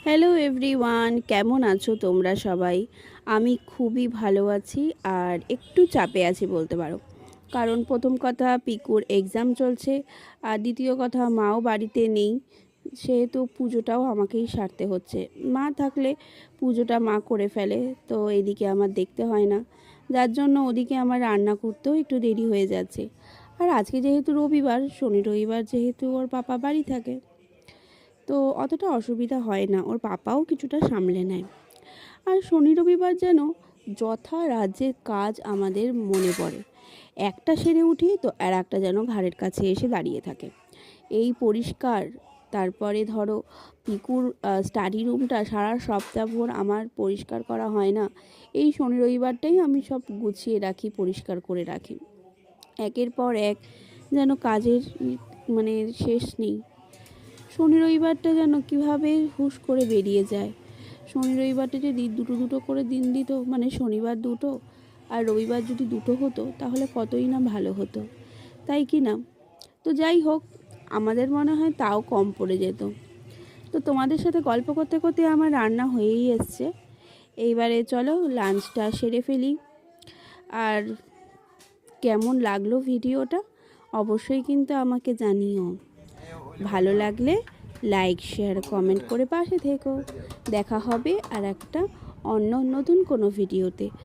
Hello everyone, কেমন আছো তোমরা সবাই? আমি খুবই ভালো আছি আর একটু চাপে আছি বলতে পারো। কারণ প্রথম কথা পিকুর এক্সাম চলছে, আর দ্বিতীয় কথা মাও বাড়িতে নেই, সেহেতু পুজোটাও আমাকেই সারতে হচ্ছে। মা থাকলে পুজোটা মা করে ফেলে, তো এদিকে আমার দেখতে হয় না, যার জন্য ওদিকে আমার রান্না করতেও একটু দেরি হয়ে যাচ্ছে। আর আজকে যেহেতু রবিবার, শনি রবিবার যেহেতু ওর পাপা বাড়ি থাকে, তো অতটা অসুবিধা হয় না, ওর পাপাও কিছুটা সামলে নেয়। আর শনি রবিবার যেন যথা রাজ্যের কাজ আমাদের মনে পড়ে, একটা সেরে উঠি তো আর একটা যেন ঘাড়ের কাছে এসে দাঁড়িয়ে থাকে। এই পরিষ্কার, তারপরে ধরো পিকুর স্টাডি রুমটা সারা সপ্তাহভর আমার পরিষ্কার করা হয় না, এই শনি রবিবারটাই আমি সব গুছিয়ে রাখি, পরিষ্কার করে রাখি। একের পর এক যেন কাজের মানে শেষ নেই। শনি রবিবারটা যেন কীভাবে হুশ করে বেরিয়ে যায়। শনি রবিবারটা যদি দুটো দুটো করে দিন দিত, মানে শনিবার দুটো আর রবিবার যদি দুটো হতো, তাহলে কতই না ভালো হতো, তাই কি না? তো যাই হোক, আমাদের মনে হয় তাও কম পড়ে যেত। তো তোমাদের সাথে গল্প করতে করতে আমার রান্না হয়েই এসছে। এইবারে চলো লাঞ্চটা সেরে ফেলি। আর কেমন লাগলো ভিডিওটা অবশ্যই কিন্তু আমাকে জানিও। ভালো লাগলে লাইক শেয়ার কমেন্ট করে পাশে থেকো। দেখা হবে আর একটা অন্য নতুন কোনো ভিডিওতে।